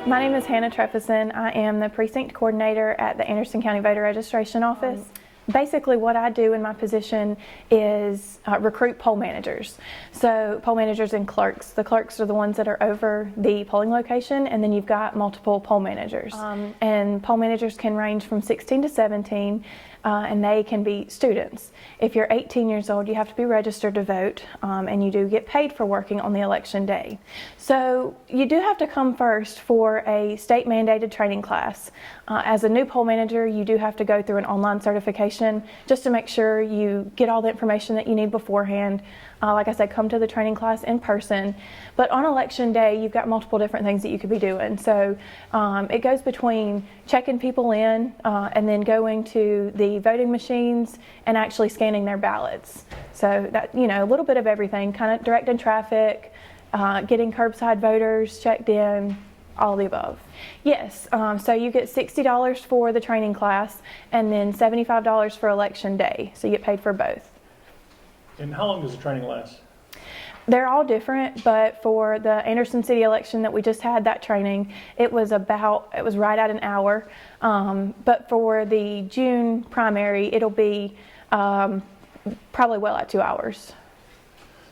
My name is Hannah Trefison. I am the precinct coordinator at the Anderson County Voter Registration Office. Basically what I do in my position is recruit poll managers. So poll managers and clerks. The clerks are the ones that are over the polling location, and then you've got multiple poll managers. And poll managers can range from 16 to 17, and they can be students. If you're 18 years old, you have to be registered to vote, and you do get paid for working on the election day. So you do have to come first for a state mandated training class. As a new poll manager, you do have to go through an online certification just to make sure you get all the information that you need beforehand. Like I said, come to the training class in person. But on election day, you've got multiple different things that you could be doing. So it goes between checking people in and then going to the voting machines and actually scanning their ballots. So that, you know, a little bit of everything, kind of directing traffic, getting curbside voters checked in, all of the above. Yes, so you get $60 for the training class and then $75 for election day. So you get paid for both. And how long does the training last? They're all different, but for the Anderson City election that we just had, that training, it was right at an hour. But for the June primary, it'll be probably well at 2 hours.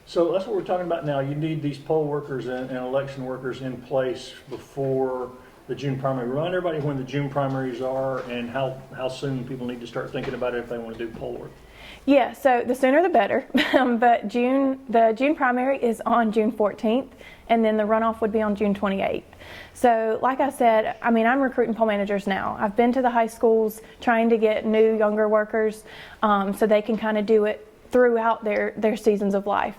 So that's what we're talking about now. You need these poll workers and election workers in place before the June primary. Remind everybody when the June primaries are and how soon people need to start thinking about it if they want to do poll work. Yeah, so the sooner the better. But the June primary is on June 14th, and then the runoff would be on June 28th. So like I said, I mean, I'm recruiting poll managers now. I've been to the high schools trying to get new, younger workers so they can kind of do it throughout their seasons of life.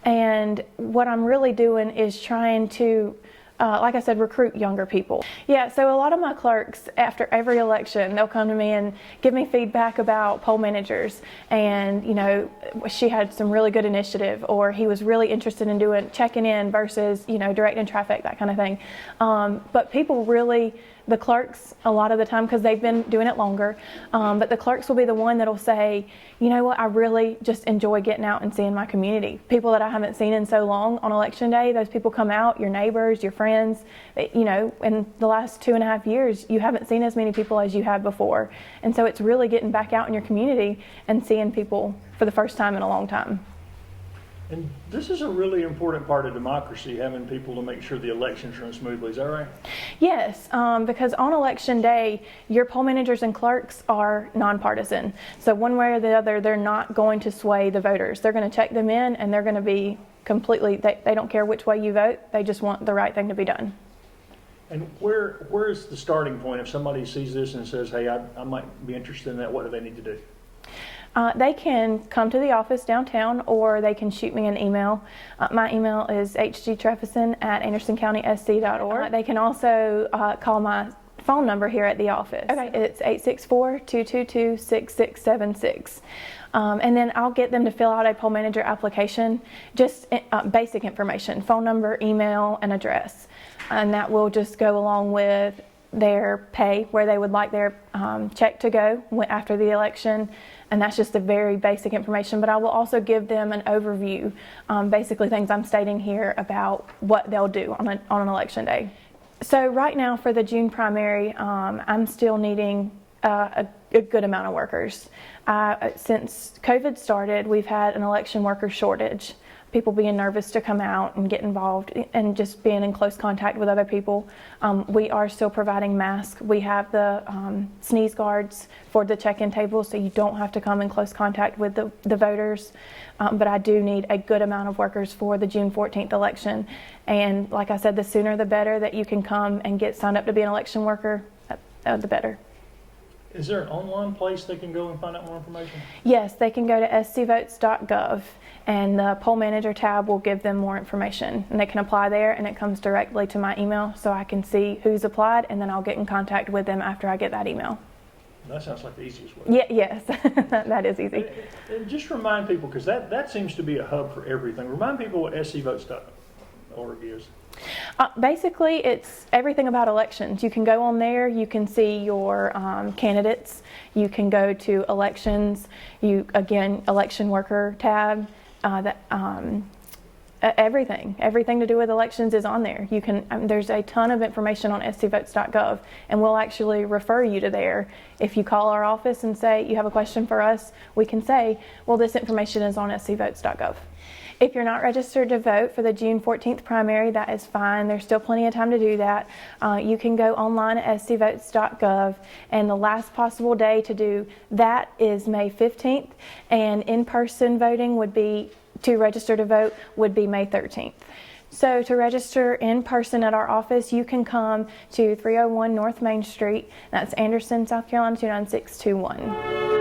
And what I'm really doing is trying to like I said, recruit younger people. Yeah, so a lot of my clerks, after every election, they'll come to me and give me feedback about poll managers. And, you know, she had some really good initiative, or he was really interested in checking in versus, you know, directing traffic, that kind of thing. But people really, the clerks, a lot of the time, because they've been doing it longer, but the clerks will be the one that'll say, you know what, I really just enjoy getting out and seeing my community. People that I haven't seen in so long on election day, those people come out, your neighbors, your friends. You know, in the last 2.5 years, you haven't seen as many people as you had before. And so it's really getting back out in your community and seeing people for the first time in a long time. And this is a really important part of democracy, having people to make sure the elections run smoothly. Is that right? Yes, because on election day, your poll managers and clerks are nonpartisan. So one way or the other, they're not going to sway the voters. They're going to check them in, and they're going to be completely, they don't care which way you vote. They just want the right thing to be done. And where is the starting point? If somebody sees this and says, hey, I might be interested in that, what do they need to do? They can come to the office downtown, or they can shoot me an email. My email is hgtrefison@andersoncountysc.org. They can also call my phone number here at the office. Okay. It's 864-222-6676. And then I'll get them to fill out a poll manager application, just basic information, phone number, email, and address. And that will just go along with their pay, where they would like their check to go after the election. And that's just the very basic information. But I will also give them an overview, basically things I'm stating here about what they'll do on an election day. So right now for the June primary, I'm still needing a good amount of workers. Since COVID started, we've had an election worker shortage. People being nervous to come out and get involved and just being in close contact with other people. We are still providing masks. We have the sneeze guards for the check-in table, so you don't have to come in close contact with the voters. But I do need a good amount of workers for the June 14th election. And like I said, the sooner the better that you can come and get signed up to be an election worker, the better. Is there an online place they can go and find out more information? Yes, they can go to scvotes.gov, and the poll manager tab will give them more information. And they can apply there, and it comes directly to my email, so I can see who's applied, and then I'll get in contact with them after I get that email. That sounds like the easiest way. Yeah, yes, that is easy. And just remind people, because that seems to be a hub for everything. Remind people what scvotes.org is. Basically, it's everything about elections. You can go on there, you can see your candidates, you can go to elections, election worker tab, Everything to do with elections is on there. You can, there's a ton of information on scvotes.gov, and we'll actually refer you to there. If you call our office and say you have a question for us, we can say, well, this information is on scvotes.gov. If you're not registered to vote for the June 14th primary, that is fine. There's still plenty of time to do that. You can go online at scvotes.gov, and the last possible day to do that is May 15th, and in-person voting would be, to register to vote, would be May 13th. So to register in person at our office, you can come to 301 North Main Street. That's Anderson, South Carolina 29621.